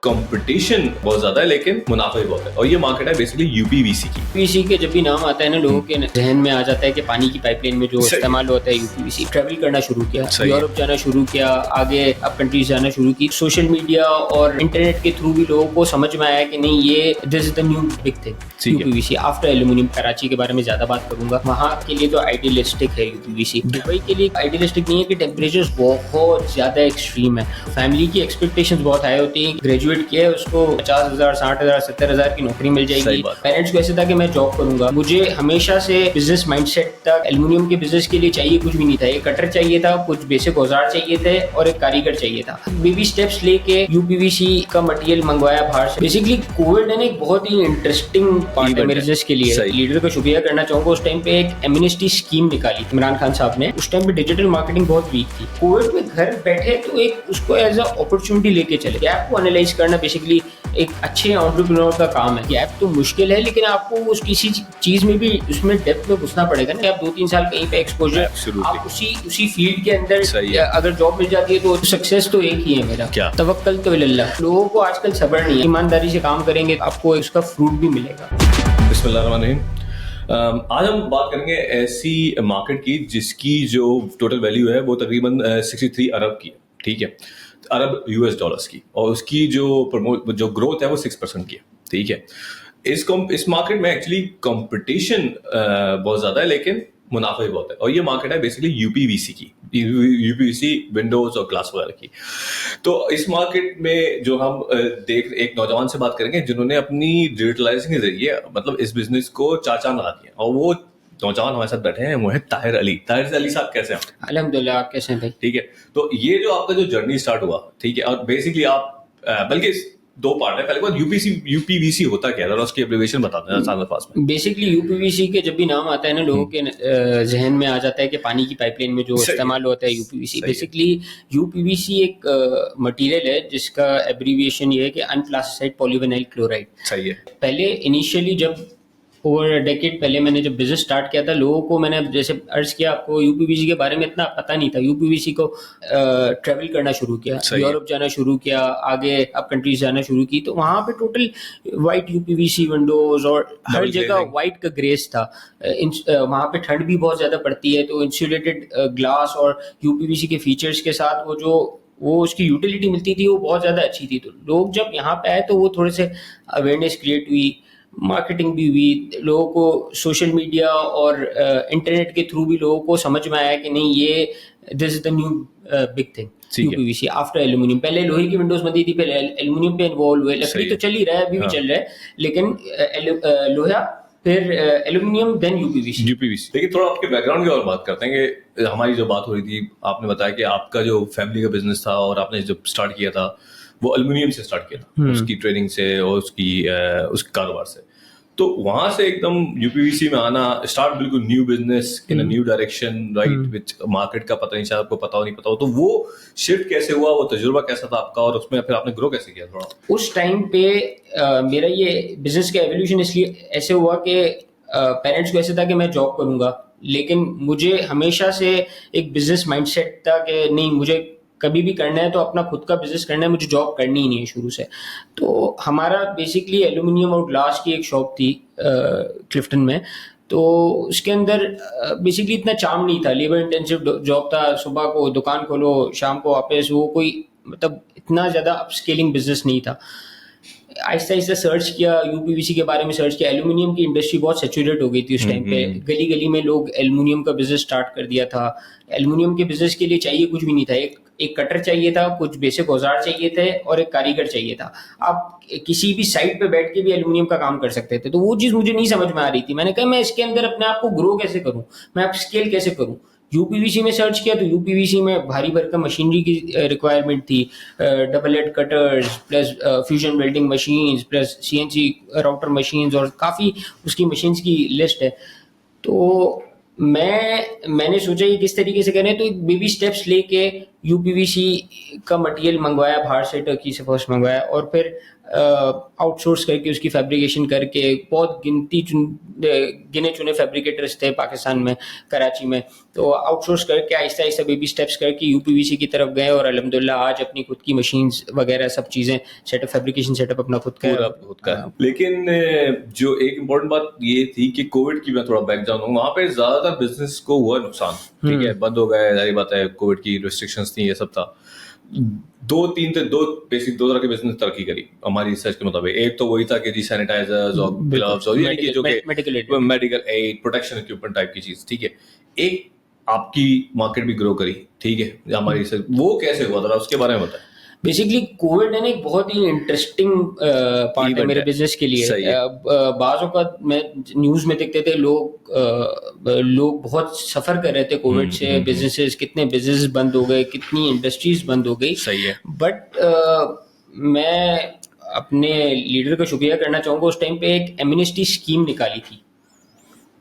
Competition बहुत ज्यादा है लेकिन मुनाफा भी बहुत है, और ये मार्केट है बेसिकली यूपीवीसी की। यूपीवीसी के जब भी नाम आता है ना, लोगों के जहन में आ जाता है कि पानी की पाइपलाइन में जो इस्तेमाल होता है यूपीवीसी। ट्रैवल करना शुरू किया, यूरोप जाना शुरू किया, आगे अब कंट्रीज जाना शुरू की। सोशल मीडिया और इंटरनेट के थ्रू भी लोगों को समझ में आया कि नहीं, ये this is the new big thing UPVC after aluminium. Karachi के बारे में ज्यादा बात करूंगा, वहाँ के लिए तो आइडियलिस्टिक है यूपीवीसी। दुबई के लिए आइडियलिस्टिक नहीं है कि टेम्परेचर बहुत ज्यादा एक्सट्रीम है। फैमिली की एक्सपेक्टेशंस बहुत हाई होती है। ग्रेजुएट किया है, उसको 50,000, 60,000, 70,000 की नौकरी मिल जाएगी। पेरेंट्स को ऐसे था कि मैं जॉब करूंगा। मुझे हमेशा से बिजनेस माइंडसेट था। एल्यूमिनियम के बिजनेस के लिए चाहिए कुछ भी नहीं था, एक कटर चाहिए था, कुछ बेसिक औजार चाहिए थे और एक कारीगर चाहिए था। बेबी स्टेप्स लेके यूपीवीसी का मटेरियल मंगवाया बाहर से। बेसिकली कोविड ने एक बहुत ही इंटरेस्टिंग पार्ट है मेरे बिजनेस के लिए। लीडर का शुक्रिया करना चाहूंगा। उस टाइम पे एक एमनेस्टी स्कीम निकाली इमरान खान साहब ने। उस टाइम पे डिजिटल मार्केटिंग बहुत वीक थी। कोविड में घर बैठे तो एक उसको एज अ अपॉर्चुनिटी लेके चले। गैप को एनालाइज करना बेसिकली एक अच्छे एंटरप्रेन्योर का काम है। गैप तो मुश्किल है, लेकिन आपको उस किसी चीज में भी उसमें डेप्थ में घुसना पड़ेगा ना। आप 2-3 साल कहीं पे एक्सपोजर, आप उसी फील्ड के अंदर अगर जॉब मिल जाती है तो सक्सेस तो एक ही है मेरा, क्या तवक्कल तो इल्लाह। लोगों को आजकल सब्र नहीं है। ईमानदारी से काम करेंगे आपको इसका फ्रूट भी मिलेगा। बिस्मिल्लाहिर्रहमानिर्रहीम। आज हम बात करेंगे ऐसी मार्केट की जिसकी जो टोटल वैल्यू है वो तकरीबन 63 अरब की है, ठीक है, अरब यूएस डॉलर्स की, और उसकी जो ग्रोथ है वो 6% की है, ठीक है। इस मार्केट में एक्चुअली कंपटीशन बहुत ज्यादा है लेकिन मुनाफा भी बहुत है, और ये मार्केट है बेसिकली यूपीवीसी की, यूपीवीसी विंडोज और ग्लास वगैरह की। तो इस मार्केट में जो हम एक नौजवान से बात करेंगे जिन्होंने अपनी डिजिटलाइजेशन के जरिए मतलब इस बिजनेस को चार चांद लगा दिए, और वो नौजवान हमारे साथ बैठे हैं, वो है ताहिर अली। ताहिर अली साहब कैसे हैं? अल्हम्दुलिल्लाह, आप कैसे हैं भाई? ठीक है। तो ये जो आपका जो जर्नी स्टार्ट हुआ, ठीक है, और बेसिकली आप बल्कि दो पार्ट है। पहले बात यूपीवीसी होता क्या है, उसकी एब्रिविएशन बता देना सामने पास में। बेसिकली यूपीवीसी के जब भी नाम आता है ना, लोगों के जहन में आ जाता है कि पानी की पाइपलाइन में जो इस्तेमाल होता है यूपीवीसी। बेसिकली यूपीवीसी एक मटेरियल है जिसका एब्रिविएशन ये है कि अनप्लास्टिसाइड पॉलीविनाइल क्लोराइड। सही है। पहले इनिशियली जब ओवर डेकेड पहले मैंने जब बिजनेस स्टार्ट किया था, लोगों को मैंने जैसे अर्ज किया आपको, यूपीवीसी के बारे में इतना पता नहीं था। यूपीवीसी को ट्रैवल करना शुरू किया, यूरोप जाना शुरू किया, आगे अब कंट्रीज जाना शुरू की, तो वहाँ पे टोटल वाइट यूपीवीसी विंडोज और हर जगह वाइट का ग्रेस था। वहाँ पे ठंड भी बहुत ज्यादा पड़ती है, तो इंसुलेटेड ग्लास और यूपीवीसी के फीचर्स के साथ वो उसकी यूटिलिटी मिलती थी, वो बहुत ज्यादा अच्छी थी। तो लोग जब यहाँ पे आए तो वो थोड़े से अवेयरनेस क्रिएट हुई, मार्केटिंग भी हुई, लोगों को सोशल मीडिया और इंटरनेट के थ्रू भी लोगों को समझ में आया कि नहीं, ये this is the new big thing UPVC after aluminium. पहले लोहे की विंडोज बनती थी, पहले एल्यूमिनियम पे इन्वॉल्व हुए। लकड़ी तो चल ही रहा है, अभी भी चल रहा है, लेकिन लोहा, फिर एल्यूमिनियम, देन यूपीवीसी। देखिए, थोड़ा आपके बैकग्राउंड की और बात करते हैं कि हमारी जो बात हो रही थी, आपने बताया कि आपका जो फैमिली का बिजनेस था और आपने जब स्टार्ट किया था वो एल्यूमिनियम से स्टार्ट किया था, उसकी ट्रेडिंग से और उसके कारोबार से। तो वहां से एकदम यूपीवीसी में आना, स्टार्ट बिल्कुल new business in a new direction, right, which market का पता नहीं, शायद आपको पता हो नहीं पता हो, तो वो शिफ्ट कैसे हुआ, वो तजुर्बा कैसा था आपका, और उसमें फिर आपने ग्रो कैसे किया थोड़ा? उस टाइम पे मेरा ये बिजनेस का एवोल्यूशन इसलिए ऐसे हुआ कि पेरेंट्स को ऐसे था कि मैं जॉब करूंगा, लेकिन मुझे हमेशा से एक बिजनेस माइंडसेट था कि नहीं, मुझे कभी भी करना है तो अपना खुद का बिजनेस करना है, मुझे जॉब करनी ही नहीं है शुरू से। तो हमारा बेसिकली एल्यूमिनियम और ग्लास की एक शॉप थी क्लिफ्टन में। तो उसके अंदर बेसिकली इतना चार्म नहीं था, लेबर इंटेंसिव जॉब था। सुबह को दुकान खोलो, शाम को वापस, वो कोई मतलब इतना ज़्यादा अपस्केलिंग बिजनेस नहीं था। आहिस्ता आहिस्ता सर्च किया, यूपीवीसी के बारे में सर्च किया। एल्यूमिनियम की इंडस्ट्री बहुत सैचुरेट हो गई थी उस टाइम पे। गली गली में लोग एल्यूमिनियम का बिजनेस स्टार्ट कर दिया था। एल्यूमिनियम के बिजनेस के लिए चाहिए कुछ भी नहीं था, एक कटर चाहिए था, कुछ बेसिक औजार चाहिए थे और एक कारीगर चाहिए था। आप किसी भी साइट पे बैठ के भी एल्यूमिनियम का काम कर सकते थे। तो वो चीज़ मुझे नहीं समझ में आ रही थी। मैंने कहा मैं इसके अंदर अपने आप को ग्रो कैसे करूँ, मैं आप स्केल कैसे करूँ। यूपीवीसी में सर्च किया तो यूपीवीसी में भारी भरकम मशीनरी की रिक्वायरमेंट थी, double head cutters plus fusion welding machines plus CNC router machines, और काफ़ी उसकी मशीन्स की लिस्ट है। तो मैंने सोचा कि किस तरीके से करें, तो बेबी स्टेप्स लेके यूपीवीसी का मटेरियल मंगवाया बाहर से, टर्की से फर्स्ट मंगवाया, और फिर आउटसोर्स करके उसकी फैब्रिकेशन करके, बहुत गिने चुने फैब्रिकेटर्स थे पाकिस्तान में, कराची में, तो आउटसोर्स करके आहिस्ता आहिस्ता बेबी स्टेप्स करके यूपीवीसी की तरफ गए और अल्हम्दुलिल्लाह आज अपनी खुद की मशीन्स वगैरह सब चीज़ें सेटअप, फैब्रिकेशन सेटअप अपना खुद का। लेकिन जो एक इम्पोर्टेंट बात ये थी कि कोविड की मैं थोड़ा बैक जाऊँ, वहाँ पे ज्यादातर बिजनेस को हुआ नुकसान, ठीक है, बंद हो गए, सारी बात है, कोविड की रिस्ट्रिक्शंस थी, ये सब था। दो तरह के बिजनेस तरक्की करी हमारी रिसर्च के मुताबिक। एक तो वही था कि जी सैनिटाइजर्स और ग्लव्स और ये जो कि medical aid, protection equipment type की चीज, ठीक है। एक आपकी मार्केट भी ग्रो करी, ठीक है, हमारी रिसर्च, वो कैसे हुआ था उसके बारे में बताएं। बेसिकली कोविड है ना एक बहुत ही इंटरेस्टिंग पार्ट है मेरे बिजनेस के लिए। बाज़ों का मैं न्यूज़ में देखते थे लोग बहुत सफ़र कर रहे थे कोविड से, बिजनेसेस, कितने बिजनेस बंद हो गए, कितनी इंडस्ट्रीज बंद हो गई। सही है। बट मैं अपने लीडर का शुक्रिया करना चाहूँगा, उस टाइम पे एक एमनेस्टी स्कीम निकाली थी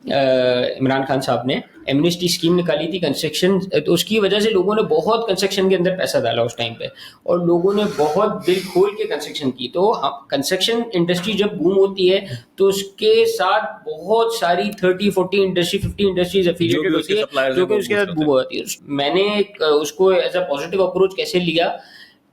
इमरान खान साहब ने, एमनेस्टी स्कीम निकाली थी कंस्ट्रक्शन, तो उसकी वजह से लोगों ने बहुत कंस्ट्रक्शन के अंदर पैसा डाला उस टाइम पे और लोगों ने बहुत दिल खोल के कंस्ट्रक्शन की। तो कंस्ट्रक्शन इंडस्ट्री जब बूम होती है तो उसके साथ बहुत सारी 30-40 इंडस्ट्री 50 इंडस्ट्रीज एफिलिएटेड होती है जो कि उसके साथ बूम होती है। मैंने उसको एज अ पॉजिटिव अप्रोच कैसे लिया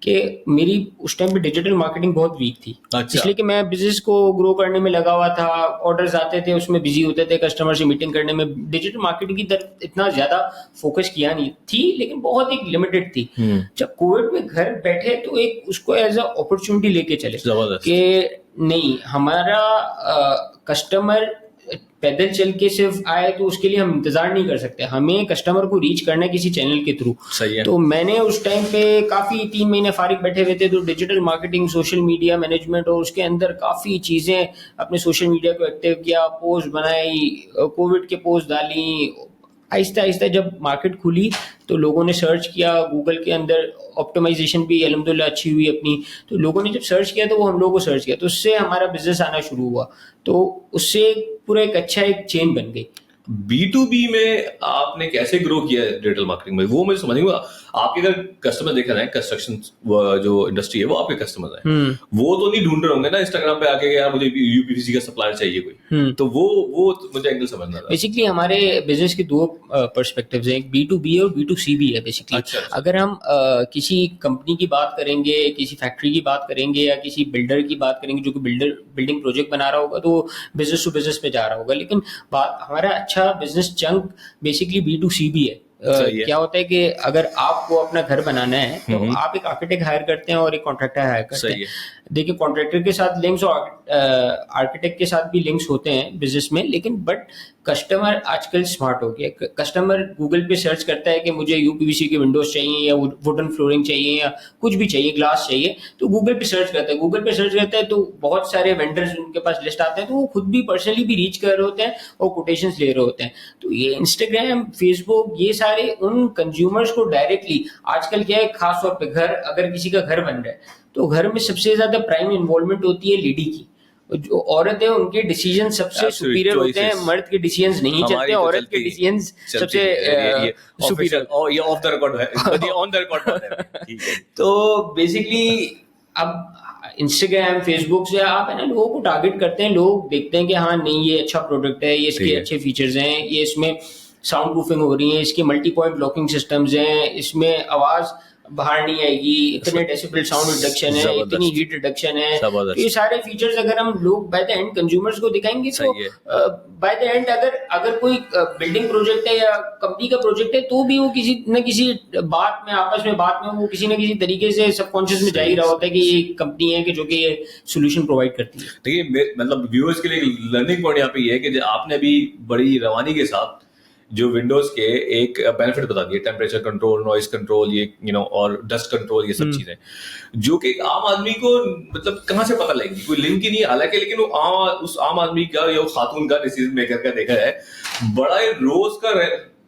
कि मेरी उस टाइम पे डिजिटल मार्केटिंग बहुत वीक थी। अच्छा। इसलिए कि मैं बिजनेस को ग्रो करने में लगा हुआ था, ऑर्डर्स आते थे उसमें बिजी होते थे, कस्टमर से मीटिंग करने में, डिजिटल मार्केटिंग की तरफ इतना ज्यादा फोकस किया नहीं थी, लेकिन बहुत एक लिमिटेड थी। जब कोविड में घर बैठे तो एक उसको एज अ अपॉर्चुनिटी लेके चले कि नहीं, हमारा कस्टमर पैदल चल के सिर्फ आए तो उसके लिए हम इंतजार नहीं कर सकते, हमें कस्टमर को रीच करना है किसी चैनल के थ्रू। तो मैंने उस टाइम पे काफी 3 महीने फारिग बैठे हुए थे, तो digital marketing, social media management और उसके अंदर काफी चीजें, अपने सोशल मीडिया को एक्टिव किया, पोस्ट बनाई, कोविड के पोस्ट डाली। आहिस्ता आहिस्ता जब मार्केट खुली तो लोगों ने सर्च किया, गूगल के अंदर ऑप्टिमाइजेशन भी अल्हम्दुलिल्लाह अच्छी हुई अपनी, तो लोगों ने जब सर्च किया तो वो हम लोगों को सर्च किया, तो उससे हमारा बिजनेस आना शुरू हुआ, तो उससे पूरा एक अच्छा एक चेन बन गई। B2B में आपने कैसे ग्रो किया है डिजिटल मार्केटिंग में, वो मुझे समझ नहीं हुआ। आपके अगर कस्टमर देखा जाए, कंस्ट्रक्शन जो इंडस्ट्री है वो आपके कस्टमर है, वो तो नहीं ढूंढ रहे होंगे ना इंस्टाग्राम पे आके यार मुझे यूपीवीसी का सप्लायर चाहिए कोई, तो वो मुझे एंगल समझना था। बेसिकली हमारे बिजनेस के दो पर्सपेक्टिव्स हैं, एक B2B है और B2C भी है। बेसिकली अच्छा। अगर हम किसी कंपनी की बात करेंगे, किसी फैक्ट्री की बात करेंगे या किसी बिल्डर की बात करेंगे जो कि बिल्डिंग प्रोजेक्ट बना रहा होगा, तो बिजनेस टू बिजनेस पे जा रहा होगा, लेकिन हमारा अच्छा बिजनेस चंक बेसिकली B2C भी है। क्या होता है कि अगर आपको अपना घर बनाना है तो आप एक आर्किटेक्ट हायर करते हैं और एक कॉन्ट्रैक्टर हायर करते हैं। देखिए, कॉन्ट्रैक्टर के साथ लिंक्स और आर्किटेक्ट के साथ भी लिंक्स होते हैं बिजनेस में, लेकिन बट कस्टमर आजकल स्मार्ट हो गया। कस्टमर गूगल पे सर्च करता है कि मुझे यूपीवीसी के विंडोज चाहिए या वुडन फ्लोरिंग चाहिए या कुछ भी चाहिए, ग्लास चाहिए, तो गूगल पे सर्च करता है। गूगल पे सर्च करता है तो बहुत सारे वेंडर्स उनके पास लिस्ट आते हैं, तो वो खुद भी पर्सनली भी रीच कर रहे होते हैं और कोटेशंस ले रहे होते हैं। तो ये इंस्टाग्राम, फेसबुक, ये सारे उन कंज्यूमर्स को डायरेक्टली, आजकल क्या है, खासतौर पर घर, अगर किसी का घर बन रहा है तो घर में सबसे ज्यादा प्राइम इन्वॉल्वमेंट होती है लेडी की। जो औरत है उनके डिसीजन सबसे सुपीरियर होते हैं, मर्द के डिसीजंस नहीं चलते, औरत के डिसीजंस सबसे सुपीरियर। और ये ऑफ द रिकॉर्ड है, ये ऑन द रिकॉर्ड है, ठीक है। तो बेसिकली अब इंस्टाग्राम, फेसबुक से आप है ना लोगों को टारगेट करते हैं, लोग देखते हैं कि हाँ नहीं ये अच्छा प्रोडक्ट है, ये इसके अच्छे फीचर्स हैं, ये इसमें साउंड प्रूफिंग हो रही है, इसके मल्टी पॉइंट लॉकिंग सिस्टम्स हैं, इसमें आवाज बाहर नहीं आएगी, इतने डेसिबल साउंड रिडक्शन है, इतनी हीट रिडक्शन है, तो ये सारे फीचर्स अगर हम लोग बाय द एंड कंज्यूमर्स को दिखाएंगे तो बाय द एंड अगर कोई बिल्डिंग प्रोजेक्ट है या कंपनी का प्रोजेक्ट है तो भी वो किसी न किसी बात में, आपस में बात में वो किसी न किसी तरीके से सबकॉन्शियस में जा ही रहा होता है कि ये कंपनी है कि जो कि ये सोल्यूशन प्रोवाइड करती है। देखिए, मतलब व्यूअर्स के लिए लर्निंग पॉइंट यहाँ पे ये है कि आपने अभी बड़ी रवानी के साथ जो विंडोज के एक बेनिफिट बता दिए, टेम्परेचर कंट्रोल, नॉइज कंट्रोल, ये और डस्ट कंट्रोल, ये सब चीजें जो कि आम आदमी को मतलब कहाँ से पता लगेगी, कोई लिंक ही नहीं हालांकि, लेकिन वो उस आम आदमी का या खातून का डिसीजन मेकर का देखा है बड़ा रोज का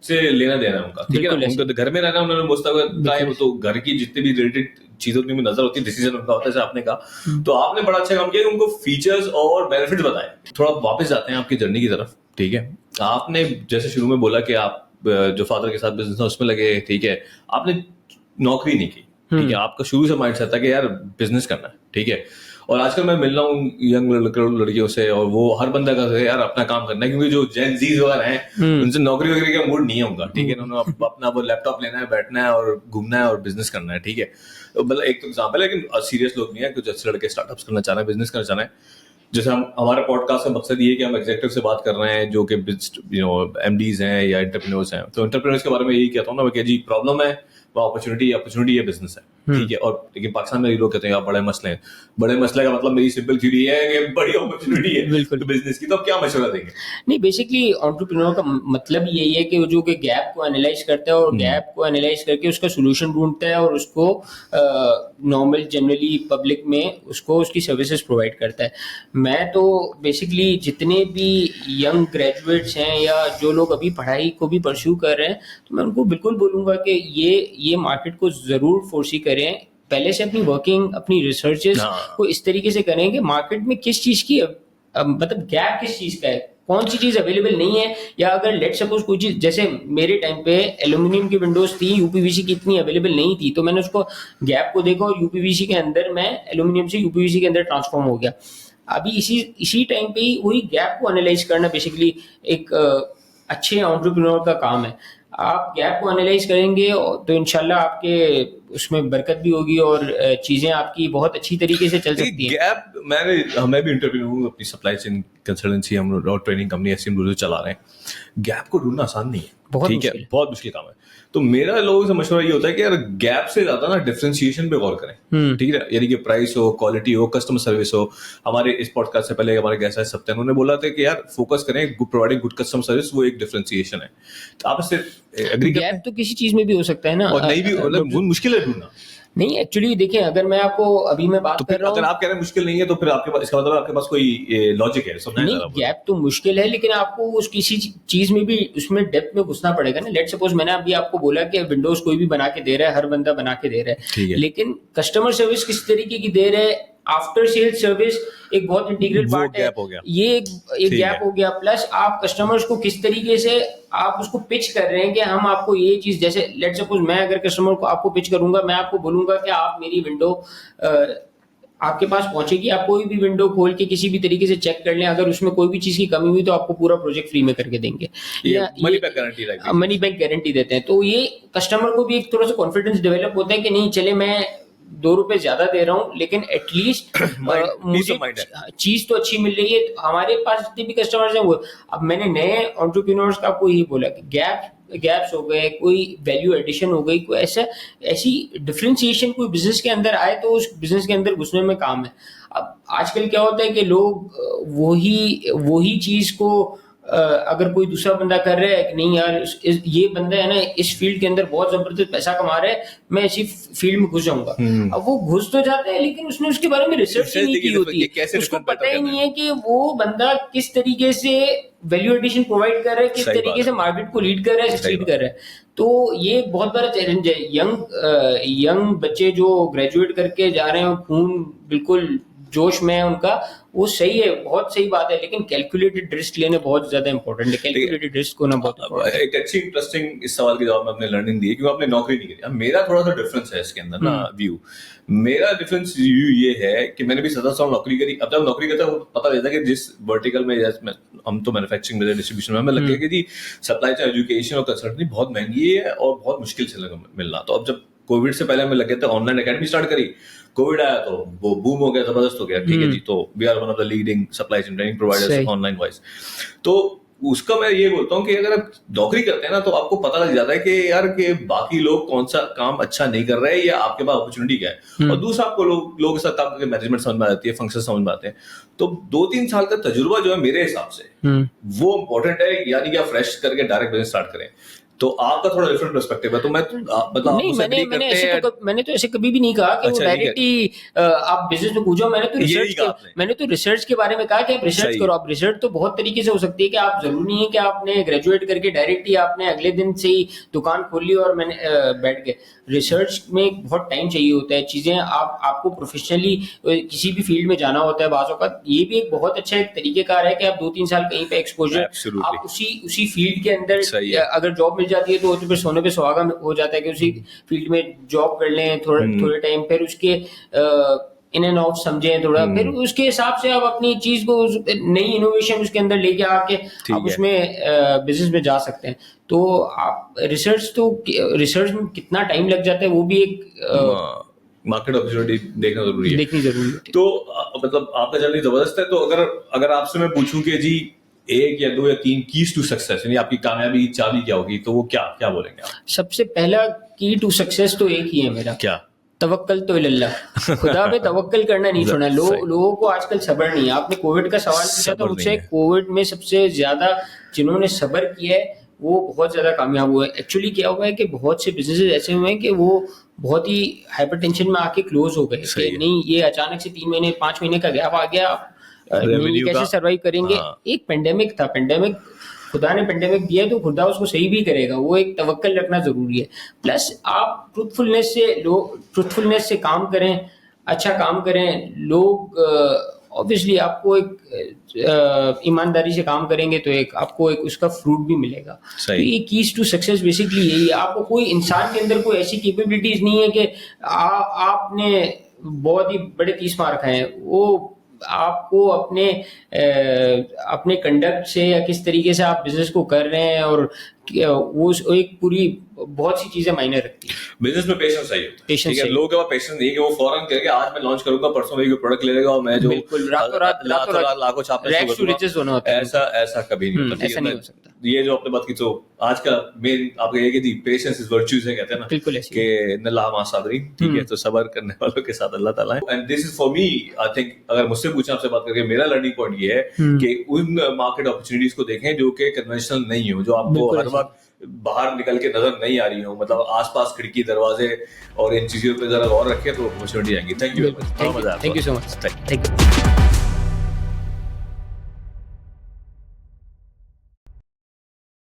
से लेना देना उनका, ठीक है ना। उनको तो घर में रहना, उन्होंने मुस्तकिल तो घर की जितनी भी रिलेटेड चीजों की नजर होती है, डिसीजन उनका होता है, आपने कहा, तो आपने बड़ा अच्छा काम किया, उनको फीचर्स और बेनिफिट्स बताए। थोड़ा वापस जाते हैं आपकी जर्नी की तरफ, ठीक है। आपने जैसे शुरू में बोला कि आप जो फादर के साथ बिजनेस था उसमें लगे, ठीक है, आपने नौकरी नहीं की, ठीक है, आपका शुरू से माइंडसेट था कि यार बिजनेस करना है, ठीक है, और आजकल मैं मिल रहा हूँ यंग लड़कियों से, और वो हर बंदा कहता है यार अपना काम करना है, क्योंकि जो जेन जीज वगैरह हैं उनसे नौकरी वगैरह का मूड नहीं है उनका, ठीक है, उन्होंने अपना वो लैपटॉप लेना है, बैठना है और घूमना है और बिजनेस करना है, ठीक है। तो मतलब एक तो एग्जाम्पल है, लेकिन सीरियस लोग नहीं है, कुछ अच्छे लड़के स्टार्टअप्स करना चाह रहे हैं, बिजनेस करना चाह रहे हैं। जैसे हम हमारे पॉडकास्ट का मकसद ये है कि हम एग्जीक्यूटिव से बात कर रहे हैं जो कि एमडीज हैं या एंटरप्रेन्योर्स हैं, तो एंटरप्रेन्योर्स के बारे में यही कहता हूँ ना कि जी प्रॉब्लम है वो अपॉर्चुनिटी है, बिजनेस है, ठीक है। और लेकिन पाकिस्तान में लोग कहते हैं यार बड़े मसले हैं, बड़े मसले का मतलब मेरी सिंपल थ्योरी है कि बड़ी अपॉर्चुनिटी है तो बिजनेस की, तो अब क्या मशवरा देंगे? नहीं, बेसिकली एंटरप्रेन्योर का मतलब यही है कि वो जो कि गैप को एनालाइज करता है और गैप को एनालाइज करके उसका सोल्यूशन ढूंढता है और उसको नॉर्मल जनरली पब्लिक में उसको उसकी सर्विसेज प्रोवाइड करता है। मैं तो बेसिकली जितने भी यंग ग्रेजुएट्स हैं या जो लोग अभी पढ़ाई को भी परस्यू कर रहे हैं, तो मैं उनको बिल्कुल बोलूँगा कि ये मार्केट को ज़रूर फोर्सी करें, पहले से अपनी वर्किंग, अपनी रिसर्चेस को इस तरीके से करें कि मार्केट में किस चीज़ की मतलब गैप किस चीज़ का है, कौन सी चीज़ अवेलेबल नहीं है, या अगर लेट सपोज कोई चीज़, जैसे मेरे टाइम पे एल्यूमिनियम की विंडोज़ थी, यूपीवीसी की इतनी अवेलेबल नहीं थी, तो मैंने उसको गैप को देखा और यूपीवीसी के अंदर मैं एल्यूमिनियम से यूपीवीसी के अंदर ट्रांसफॉर्म हो गया। अभी इसी टाइम पे ही वही गैप को एनालाइज करना बेसिकली एक अच्छे एंटरप्रेन्योर का काम है। आप गैप को एनालाइज करेंगे तो इंशाल्लाह आपके उसमें बरकत भी होगी और चीजें आपकी बहुत अच्छी तरीके से चल सकती हैं। गैप मैं भी इंटरव्यू हूँ, अपनी सप्लाई चेन कंसल्टेंसी हम और ट्रेनिंग कंपनी ऐसी हम चला रहे हैं। गैप को ढूंढना आसान नहीं है, ठीक है, बहुत मुश्किल काम है। तो मेरा लोगों से मशवरा ये होता है कि यार गैप से ज्यादा ना डिफरेंशिएशन पे गौर करें, ठीक है, यानी कि प्राइस हो, क्वालिटी हो, कस्टमर सर्विस हो। हमारे इस पॉडकास्ट से पहले हमारे गेस्ट आए सत्या, उन्होंने बोला था कि यार फोकस करें प्रोवाइडिंग गुड कस्टमर सर्विस, वो एक डिफरेंशिएशन है। तो आप इससे एग्री करते हैं? गैप तो किसी चीज में भी हो सकता है ना, और नहीं भी मतलब मुश्किल है ढूंढना। नहीं, एक्चुअली देखिए, अगर मैं आपको अभी मैं बात कर रहा हूँ, अगर आप कह रहे हैं मुश्किल नहीं है तो फिर आपके पास, इसका मतलब आपके पास कोई लॉजिक है? नहीं, गैप तो मुश्किल है, लेकिन आपको उस किसी चीज में भी उसमें डेप्थ में घुसना पड़ेगा ना। लेट सपोज मैंने अभी आपको बोला कि विंडोज कोई भी बना के दे रहा है, हर बंदा बना के दे रहा है, लेकिन कस्टमर सर्विस किस तरीके की दे रहा है, आफ्टर सेल्स सर्विस एक बहुत इंटीग्रल पार्ट है, ये एक गैप हो गया। प्लस आप कस्टमर्स को किस तरीके से आप उसको पिच कर रहे हैं कि हम आपको ये चीज, जैसे लेट सपोज मैं अगर कस्टमर को आपको पिच करूंगा, मैं आपको बोलूंगा कि आप मेरी विंडो आपके पास पहुंचेगी, आप कोई भी विंडो खोल के किसी भी तरीके से चेक कर लें, अगर उसमें कोई भी चीज की कमी हुई तो आपको पूरा प्रोजेक्ट फ्री में करके देंगे, मनी बैक गारंटी देते हैं। तो ये कस्टमर को भी एक थोड़ा सा कॉन्फिडेंस डेवलप होता है कि नहीं, चले मैं 2 रुपए ज्यादा दे रहा हूँ लेकिन एटलीस्ट मुझे चीज तो अच्छी मिल रही है। हमारे पास जितने भी कस्टमर्स हैं वो, अब मैंने नए एंटरप्रेन्योर्स का आपको यही बोला कि गैप्स हो गए, कोई वैल्यू एडिशन हो गई, कोई ऐसी डिफरेंशिएशन कोई बिजनेस के अंदर आए तो उस बिजनेस के अंदर घुसने में काम है। अब आजकल क्या होता है कि लोग वही चीज को अगर कोई दूसरा बंदा कर रहा है कि नहीं यार ये बंदा है ना इस फील्ड के अंदर बहुत जबरदस्त पैसा कमा रहा है, मैं इसी फील्ड में घुस जाऊंगा। अब वो घुस तो जाता है लेकिन उसने उसके बारे में रिसर्च ही नहीं की होती है, उसको पता ही नहीं है कि वो बंदा किस तरीके से वैल्यू एडिशन प्रोवाइड कर रहा है, किस तरीके से मार्केट को लीड कर रहा है, सक्सीड कर रहा है। तो ये एक बहुत बड़ा चैलेंज है। यंग बच्चे जो ग्रेजुएट करके जा रहे हैं, खून बिल्कुल जोश में है उनका, वो सही है, बहुत सही बात है, लेकिन कैलकुलेटेड रिस्क लेने बहुत ज्यादा इंपॉर्टेंट है। कैलकुलेटेड रिस्क होना बहुत इंपॉर्टेंट है। एक अच्छी इंटरेस्टिंग इस सवाल के जवाब में आपने लर्निंग दी है, क्योंकि आपने नौकरी नहीं करी। अब मेरा थोड़ा सा डिफरेंस है इसके अंदर ना व्यू। मेरा डिफरेंस व्यू ये है कि मैंने भी 17 साल नौकरी करी। अब जब नौकरी करता हूँ पता चलता है कि जिस वर्टिकल में, हम तो मैन्युफैक्चरिंग में, डिस्ट्रीब्यूशन में, हमें लगता है कि जी सप्लाई चेन, एजुकेशन और कंसल्टेंसी बहुत महंगी है और बहुत मुश्किल से मिलना। तो अब जब कोविड से पहले हमें लगे थे ऑनलाइन एकेडमी स्टार्ट करी, कोविड आया तो वो बूम हो गया, जबरदस्त हो गया, ठीक है जी। तो we are one of the leading supply chain training providers online wise. तो उसका मैं ये बोलता हूँ कि अगर आप नौकरी करते हैं ना तो आपको पता लग जाता है कि यार के बाकी लोग कौन सा काम अच्छा नहीं कर रहे हैं या आपके पास अपॉर्चुनिटी क्या है। और दूसरा, आपको लोगों के साथ आपके मैनेजमेंट समझ में आती है, फंक्शन समझ में आते हैं। तो 2-3 साल का तजुर्बा जो है मेरे हिसाब से वो इंपॉर्टेंट है, यानी कि आप फ्रेश करके डायरेक्ट बिजनेस स्टार्ट करें। तो आपका थोड़ा डिफरेंट पर्सपेक्टिव है। तो मैं मतलब नहीं, मैंने तो ऐसे कभी भी नहीं कहा कि वो डायरेक्ट ही आप बिजनेस में कूदो। मैंने तो रिसर्च के बारे में कहा कि आप रिसर्च करो। आप रिसर्च तो बहुत तरीके से हो सकती है कि आप जरूरी नहीं है कि आपने ग्रेजुएट करके डायरेक्ट ही आपने अगले दिन से ही दुकान खोल ली और मैंने बैठ गए। रिसर्च में बहुत टाइम चाहिए होता है, चीजें आपको प्रोफेशनली किसी भी फील्ड में जाना होता है। बाज़ों का ये भी एक बहुत अच्छा एक तरीकेकार है कि आप 2-3 साल कहीं पे एक्सपोजर, आप उसी फील्ड के अंदर अगर जॉब मिल जाती है तो फिर सोने पे सुहागा हो जाता है कि उसी फील्ड में जॉब कर लें थोड़े टाइम, फिर उसके इन एंड आउट समझें थोड़ा, फिर उसके हिसाब से आप अपनी चीज को नई इनोवेशन उसके अंदर लेके आके आप उसमें बिजनेस में जा सकते हैं। तो आप रिसर्च में कितना टाइम लग जाता है वो भी एक मार्केट अपॉर्चुनिटी देखना जरूरी है, देखनी जरूरी है। तो मतलब आपका जर्नी जबरदस्त है। तो अगर आपसे मैं पूछूं कि जी 1 या 2 या 3 कीज टू सक्सेस, यानी आपकी कामयाबी चाबी क्या होगी, तो वो क्या बोलेंगे आप? सबसे पहला की टू सक्सेस तो एक ही है मेरा, क्या? तवक्कल तो इल्लाह, खुदा पे तवक्कल करना नहीं छोड़ना। लोगों को आजकल सब्र नहीं है। आपने कोविड का सवाल पूछा था मुझसे, कोविड में सबसे ज्यादा जिन्होंने सब्र किया है वो बहुत ज्यादा कामयाब हुए। एक्चुअली क्या हुआ है कि बहुत से बिजनेसेस ऐसे हुए हैं कि वो बहुत ही हाइपरटेंशन में आके क्लोज हो गए कि नहीं, ये अचानक से 3 महीने 5 महीने का गैप आ गया, कैसे सर्वाइव करेंगे। एक पेंडेमिक था, पेंडेमिक खुदा ने पेंडेमिक दिया तो खुदा उसको सही भी करेगा, वो एक तवक्कल रखना जरूरी है। प्लस आप ट्रुथफुलनेस से काम करें, अच्छा काम करें। लोग ऑब्वियसली आपको एक ईमानदारी से काम करेंगे तो एक आपको एक उसका फ्रूट भी मिलेगा। तो ये कीज टू सक्सेस बेसिकली यही है। आपको कोई इंसान के अंदर कोई ऐसी कैपेबिलिटीज नहीं है कि आपने बहुत ही बड़े 30 मार्क खाए हैं। वो आपको अपने कंडक्ट से या किस तरीके से आप बिजनेस को कर रहे हैं, और वो एक पूरी बहुत सी चीजें मायने रखती है। बिजनेस में पेशेंस चाहिए, ठीक है। लोगों के पास पेशेंस नहीं है कि वो फौरन कहेंगे आज मैं लॉन्च करूंगा, परसों मेरी प्रोडक्ट ले लेगा और मैं जो बिल्कुल रातों रात लाखों छापने होना होता है। ऐसा कभी नहीं होता, ऐसा नहीं हो सकता। ये जो आपने बात की, तो आज का मेन आपका ये कि पेशेंस इज वर्च्यूज है, कहते हैं ना, बिल्कुल कि नल्ला मा साबरी, ठीक है। तो सब्र करने वालों के साथ अल्लाह ताला है। And this is for me, I think अगर मुझसे पूछा, आपसे बात करके मेरा लर्निंग पॉइंट ये है कि उन मार्केट अपॉर्चुनिटीज को देखें जो कि कन्वेंशनल नहीं हो, जो आपको हर वक्त बाहर निकल के नजर नहीं आ रही हो, मतलब आसपास खिड़की दरवाजे और इन चीजों पे जरा गौर रखें तो अपॉर्चुनिटी आएंगी। Thank you, thank you so much, thank you.